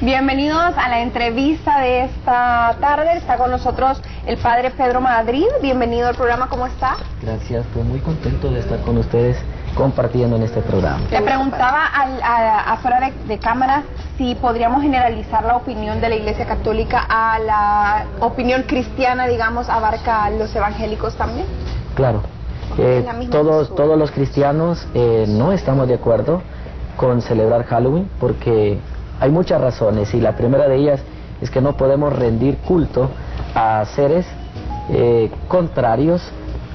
Bienvenidos a la entrevista de esta tarde. Está con nosotros el padre Pedro Madrid. Bienvenido al programa, ¿cómo está? Gracias, pues muy contento de estar con ustedes compartiendo en este programa. Le preguntaba afuera de cámara si podríamos generalizar la opinión de la Iglesia Católica a la opinión cristiana, digamos, abarca a los evangélicos también. Claro, todos los cristianos no estamos de acuerdo con celebrar Halloween porque hay muchas razones, y la primera de ellas es que no podemos rendir culto a seres contrarios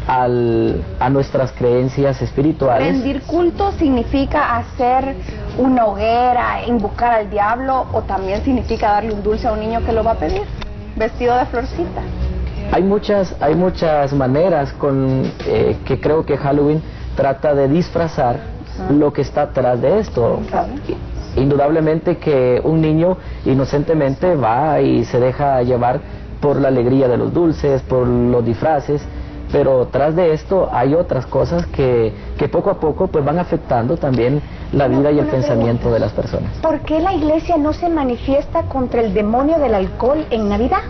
a nuestras creencias espirituales. ¿Rendir culto significa hacer una hoguera, invocar al diablo, o también significa darle un dulce a un niño que lo va a pedir, vestido de florcita? Hay muchas maneras que creo que Halloween trata de disfrazar lo que está atrás de esto. Indudablemente que un niño inocentemente va y se deja llevar por la alegría de los dulces, por los disfraces, pero tras de esto hay otras cosas que poco a poco pues van afectando también la vida y el pensamiento de las personas. ¿Por qué la Iglesia no se manifiesta contra el demonio del alcohol en Navidad?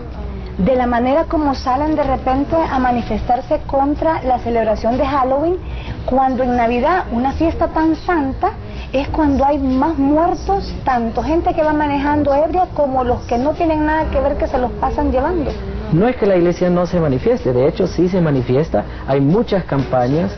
De la manera como salen de repente a manifestarse contra la celebración de Halloween, cuando en Navidad, una fiesta tan santa, es cuando hay más muertos, tanto gente que va manejando ebria como los que no tienen nada que ver, que se los pasan llevando. No es que la Iglesia no se manifieste, de hecho sí se manifiesta. Hay muchas campañas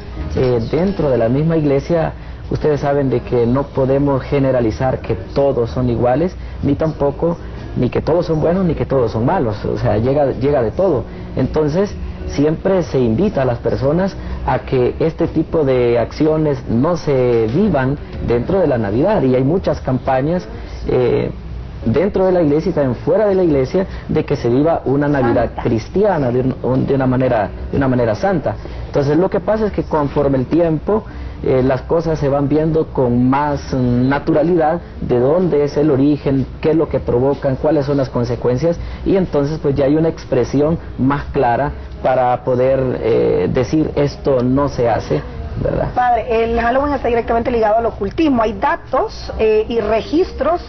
dentro de la misma Iglesia. Ustedes saben de que no podemos generalizar que todos son iguales, ni tampoco ni que todos son buenos ni que todos son malos, o sea, llega de todo. Entonces siempre se invita a las personas a que este tipo de acciones no se vivan dentro de la Navidad, y hay muchas campañas dentro de la Iglesia y también fuera de la Iglesia de que se viva una Navidad cristiana de una manera santa. Entonces lo que pasa es que conforme el tiempo las cosas se van viendo con más naturalidad, de dónde es el origen, qué es lo que provocan, cuáles son las consecuencias, y entonces pues ya hay una expresión más clara para poder decir esto no se hace, ¿verdad? Padre, el Halloween está directamente ligado al ocultismo. Hay datos y registros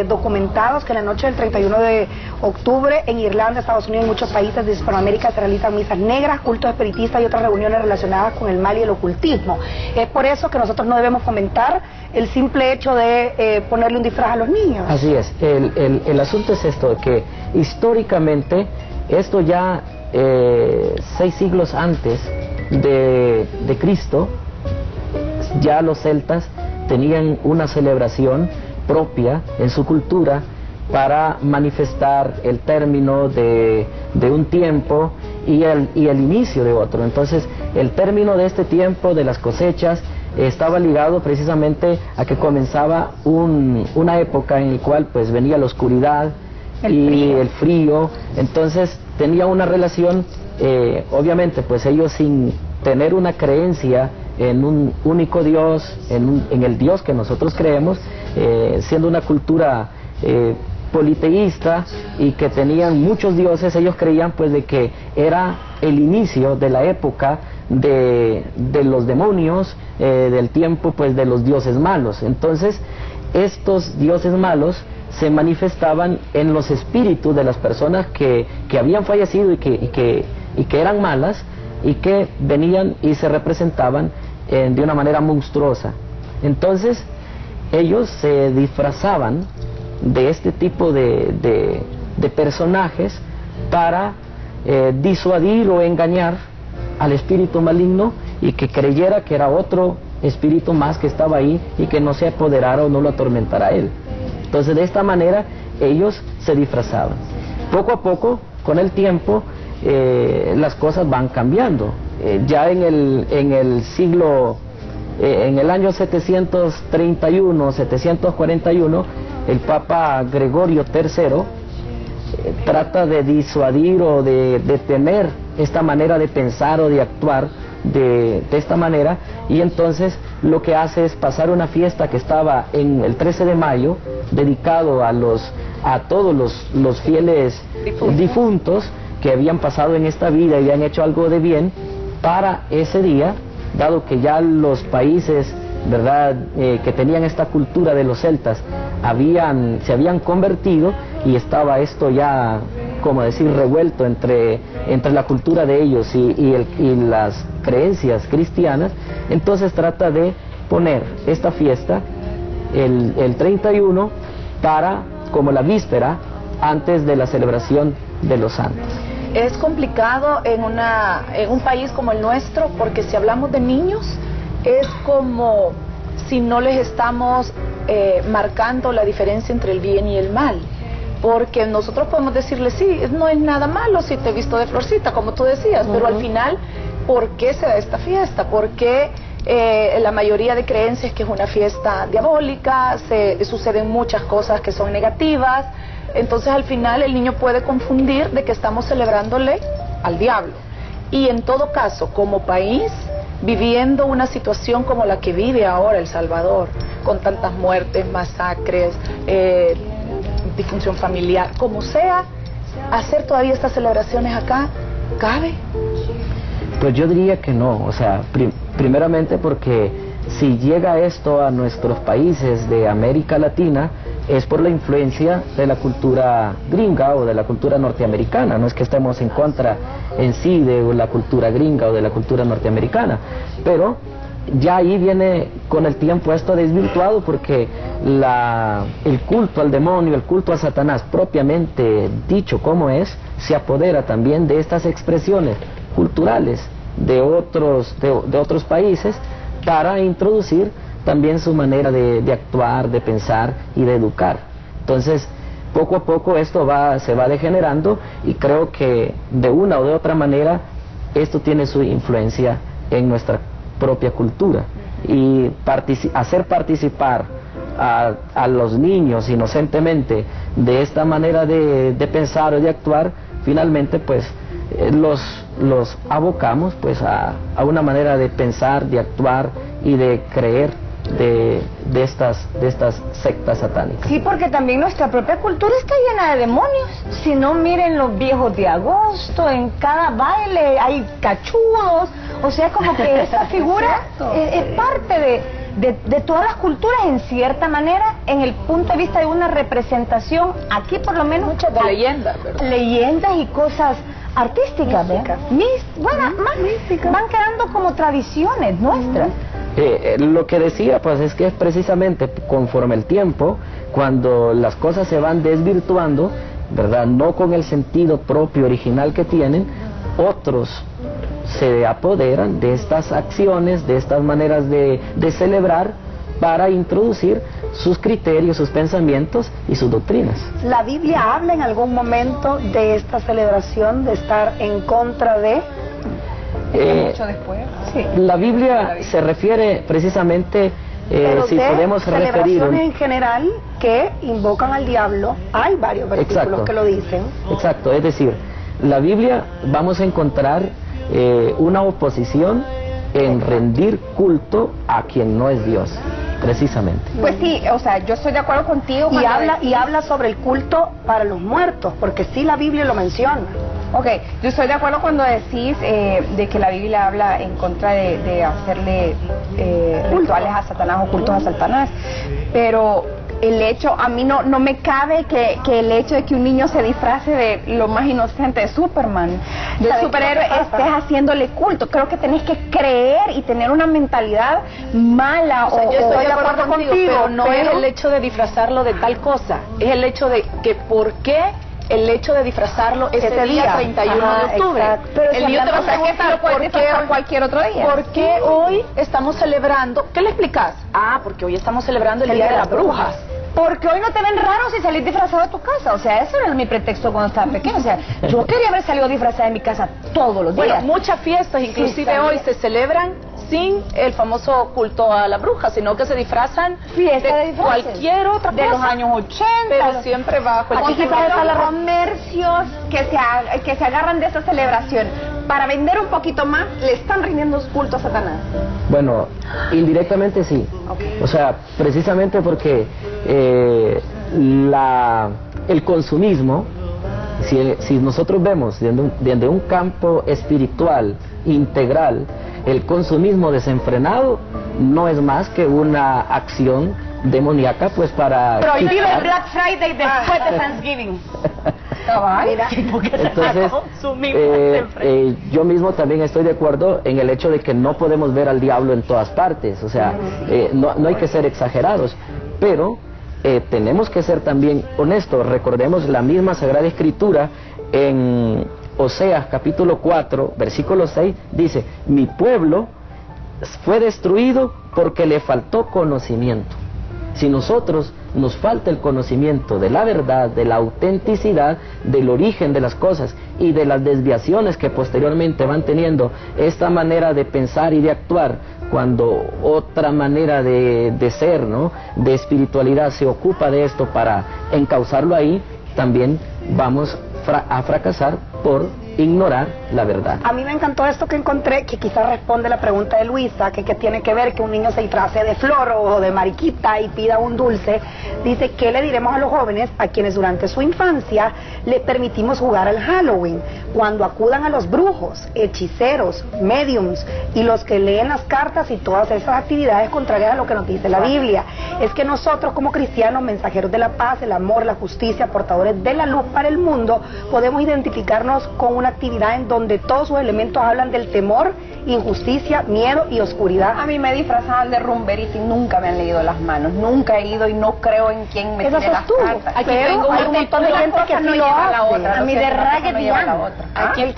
documentados que en la noche del 31 de octubre en Irlanda, Estados Unidos y muchos países de Hispanoamérica se realizan misas negras, cultos espiritistas y otras reuniones relacionadas con el mal y el ocultismo. Es por eso que nosotros no debemos fomentar el simple hecho de ponerle un disfraz a los niños. Así es, el asunto es esto, que históricamente esto ya 6 siglos antes de Cristo, ya los celtas tenían una celebración propia en su cultura para manifestar el término de un tiempo y el inicio de otro. Entonces el término de este tiempo de las cosechas estaba ligado precisamente a que comenzaba una época en la cual pues venía la oscuridad y el frío. Entonces tenía una relación, obviamente pues ellos sin tener una creencia en un único Dios, en el Dios que nosotros creemos, siendo una cultura politeísta y que tenían muchos dioses, ellos creían pues de que era el inicio de la época de los demonios, del tiempo pues de los dioses malos. Entonces estos dioses malos se manifestaban en los espíritus de las personas que habían fallecido y que eran malas, y que venían y se representaban de una manera monstruosa. Entonces ellos se disfrazaban de este tipo de personajes para disuadir o engañar al espíritu maligno, y que creyera que era otro espíritu más que estaba ahí y que no se apoderara o no lo atormentara a él. Entonces de esta manera ellos se disfrazaban. Poco a poco, con el tiempo, las cosas van cambiando. Ya en el siglo, en el año 731, 741, el Papa Gregorio III trata de disuadir o de detener esta manera de pensar o de actuar de esta manera, y entonces lo que hace es pasar una fiesta que estaba en el 13 de mayo dedicado a todos los fieles difuntos que habían pasado en esta vida y habían hecho algo de bien para ese día, dado que ya los países ¿verdad?, que tenían esta cultura de los celtas, se habían convertido, y estaba esto ya, como decir, revuelto entre la cultura de ellos y las creencias cristianas. Entonces trata de poner esta fiesta el 31 como la víspera antes de la celebración de los santos. Es complicado en un país como el nuestro, porque si hablamos de niños, es como si no les estamos marcando la diferencia entre el bien y el mal. Porque nosotros podemos decirles, sí, no es nada malo si te he visto de florcita, como tú decías, pero al final, ¿por qué se da esta fiesta? ¿Por qué la mayoría de creencias que es una fiesta diabólica? Suceden muchas cosas que son negativas. Entonces al final el niño puede confundir de que estamos celebrándole al diablo. Y en todo caso, como país, viviendo una situación como la que vive ahora El Salvador, con tantas muertes, masacres, disfunción familiar, como sea, hacer todavía estas celebraciones acá, ¿cabe? Pues yo diría que no, o sea, primeramente porque si llega esto a nuestros países de América Latina, es por la influencia de la cultura gringa o de la cultura norteamericana. No es que estemos en contra en sí de la cultura gringa o de la cultura norteamericana, pero ya ahí viene con el tiempo esto desvirtuado, porque el culto al demonio, el culto a Satanás propiamente dicho como es, se apodera también de estas expresiones culturales de otros países, para introducir también su manera de actuar, de pensar y de educar. Entonces, poco a poco esto se va degenerando, y creo que de una o de otra manera esto tiene su influencia en nuestra propia cultura, y hacer participar a los niños inocentemente de esta manera de pensar o de actuar, finalmente pues los abocamos pues a una manera de pensar, de actuar y de creer de estas sectas satánicas. Sí, porque también nuestra propia cultura está llena de demonios. Si no, miren los viejos de agosto, en cada baile hay cachudos, o sea, como que esa figura es parte de todas las culturas, en cierta manera, en el punto de vista de una representación. Aquí por lo menos muchas de leyendas, ¿verdad? Leyendas y cosas artísticas, ¿verdad? Van quedando como tradiciones nuestras. Lo que decía pues es que es precisamente conforme el tiempo, cuando las cosas se van desvirtuando, ¿verdad?, no con el sentido propio original que tienen, otros se apoderan de estas acciones, de estas maneras de celebrar, para introducir sus criterios, sus pensamientos y sus doctrinas. ¿La Biblia habla en algún momento de esta celebración, de estar en contra de? Mucho después. Sí. La Biblia se refiere precisamente, Pero si de podemos referir... celebraciones en general que invocan al diablo, hay varios versículos Exacto. que lo dicen. Exacto, es decir, la Biblia vamos a encontrar una oposición en rendir culto a quien no es Dios, precisamente. Pues sí, o sea, yo estoy de acuerdo contigo. Y habla sobre el culto para los muertos, porque sí la Biblia lo menciona. Ok, yo estoy de acuerdo cuando decís de que la Biblia habla en contra de hacerle rituales a Satanás o cultos a Satanás, pero el hecho, a mí no me cabe que el hecho de que un niño se disfrace de lo más inocente, de Superman, de superhéroe, estés haciéndole culto. Creo que tenés que creer y tener una mentalidad mala. O sea, yo estoy de acuerdo contigo, pero no pero es el hecho de disfrazarlo de tal cosa, es el hecho de que por qué el hecho de disfrazarlo ese día 31 de octubre. Pero el niño te va a preguntar cualquier otro día. ¿Por qué hoy estamos celebrando? ¿Qué le explicas? Porque hoy estamos celebrando el Día de las Brujas. Porque hoy no te ven raro si salís disfrazado de tu casa. O sea, eso era mi pretexto cuando estaba pequeño. O sea, yo quería haber salido disfrazada de mi casa todos los días. Bueno, muchas fiestas, inclusive hoy, se celebran sin el famoso culto a la bruja, sino que se disfrazan de cualquier otra cosa. De los años 80. Pero siempre bajo el Aquí están los comercios que se agarran de esa celebración. Para vender un poquito más, le están rindiendo culto a Satanás. Bueno, indirectamente sí. Okay. O sea, precisamente porque el consumismo, si nosotros vemos desde un campo espiritual, integral, el consumismo desenfrenado no es más que una acción demoníaca, pues para Prohíbe quitar... el Black Friday después de Thanksgiving. Entonces, yo mismo también estoy de acuerdo en el hecho de que no podemos ver al diablo en todas partes, o sea, no hay que ser exagerados, pero tenemos que ser también honestos. Recordemos la misma Sagrada Escritura en Oseas capítulo 4, versículo 6, dice, mi pueblo fue destruido porque le faltó conocimiento. Si nosotros nos falta el conocimiento de la verdad, de la autenticidad, del origen de las cosas y de las desviaciones que posteriormente van teniendo esta manera de pensar y de actuar, cuando otra manera de ser, ¿no?, de espiritualidad se ocupa de esto para encauzarlo ahí, también vamos a fracasar por ignorar la verdad. A mí me encantó esto que encontré, que quizás responde la pregunta de Luisa, que tiene que ver que un niño se disfrace de flor o de mariquita y pida un dulce. Dice, ¿qué le diremos a los jóvenes a quienes durante su infancia le permitimos jugar al Halloween? Cuando acudan a los brujos, hechiceros, mediums y los que leen las cartas y todas esas actividades contrarias a lo que nos dice la Biblia. Es que nosotros como cristianos, mensajeros de la paz, el amor, la justicia, portadores de la luz para el mundo, podemos identificarnos con una actividad en donde todos sus elementos hablan del temor, injusticia, miedo y oscuridad. A mí me disfrazaban de rumberita y nunca me han leído las manos, nunca he ido y no creo en quién me tiene las cartas. Aquí tengo un montón de gente que sí lo hace. A mí de Raggedy Ann. Aquí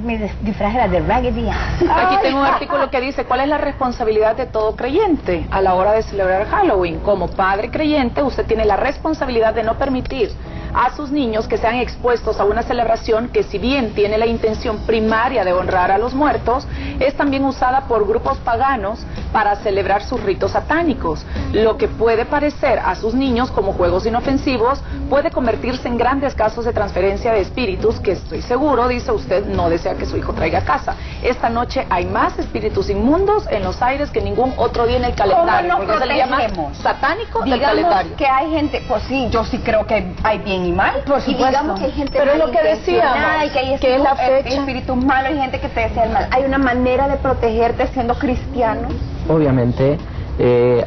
Mi disfraz era de Raggedy Ann. Aquí tengo un artículo que dice, ¿cuál es la responsabilidad de todo creyente a la hora de celebrar Halloween? Como padre creyente, usted tiene la responsabilidad de no permitir a sus niños que sean expuestos a una celebración que, si bien tiene la intención primaria de honrar a los muertos, es también usada por grupos paganos para celebrar sus ritos satánicos. Lo que puede parecer a sus niños como juegos inofensivos puede convertirse en grandes casos de transferencia de espíritus que, estoy seguro, dice usted, no desea que su hijo traiga a casa. Esta noche hay más espíritus inmundos en los aires que ningún otro día en el calendario. ¿Cómo nos porque se le llama protegemos? satánico del Digamos calendario. que hay gente, pues sí, yo sí creo que hay bien y mal. Por Y supuesto. digamos que hay gente Pero es lo que malintencionada decíamos, y que hay que es la fecha. espíritus malos y gente que te desea el mal. Hay una manera de protegerte siendo cristiano. Obviamente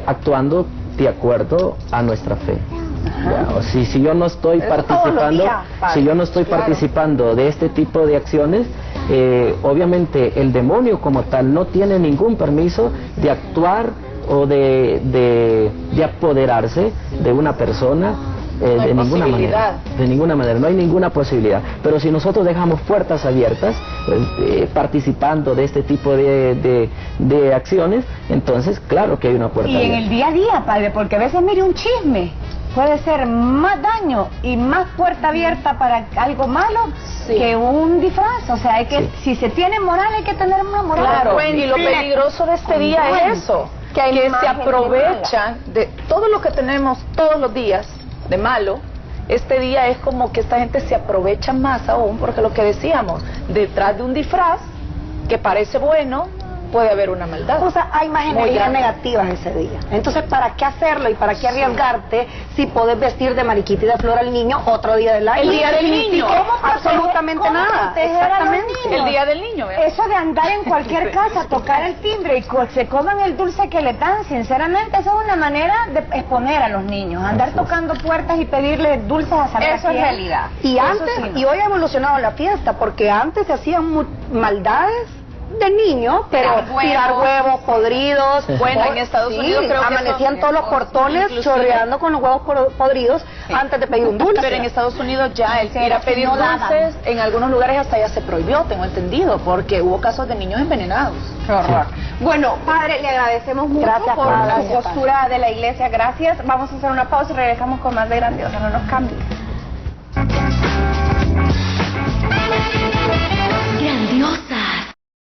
actuando de acuerdo a nuestra fe. Ya, o si yo no estoy Eso todos los participando, días, padre. si yo no estoy Claro. participando de este tipo de acciones, obviamente el demonio como tal no tiene ningún permiso de actuar o de apoderarse de una persona. No hay De ninguna posibilidad. manera, de ninguna manera, no hay ninguna posibilidad. Pero si nosotros dejamos puertas abiertas, participando de este tipo de acciones, entonces claro que hay una puerta Y en abierta. el día a día, padre, porque a veces, mire, un chisme puede ser más daño y más puerta abierta para algo malo que un disfraz. O sea, hay que, si se tiene moral, hay que tener una moral. Claro, y lo peligroso de este día es eso, Que hay que más se gente aprovechan de todo lo que tenemos todos los días de malo. Este día es como que esta gente se aprovecha más aún, porque lo que decíamos, detrás de un disfraz que parece bueno, puede haber una maldad. O sea, hay más Muy energías grande. negativas ese día. Entonces, ¿para qué hacerlo y para qué arriesgarte si podés vestir de mariquita y de flor al niño otro día del año? El día del niño. Absolutamente nada. Exactamente. El día del niño, ¿eh? Eso de andar en cualquier casa, tocar el timbre y se coman el dulce que le dan, sinceramente, eso es una manera de exponer a los niños. Andar tocando puertas y pedirle dulces a saber Eso es quién. realidad. Y Eso antes, sí, ¿no? y hoy ha evolucionado la fiesta, porque antes se hacían maldades de niños, pero tirar huevos podridos. Bueno, en Estados Unidos creo que amanecían eso- todos los portones inclusive- chorreando con los huevos podridos antes de pedir un dulce. Pero en Estados Unidos ya el ir a pedir no daban. dulces, en algunos lugares hasta ya se prohibió, tengo entendido, porque hubo casos de niños envenenados. Qué horror. Bueno, padre, le agradecemos mucho Gracias, por padre. la Gracias, postura de la iglesia. Gracias. Vamos a hacer una pausa y regresamos con más de Grandiosa. No nos cambien. Grandiosa.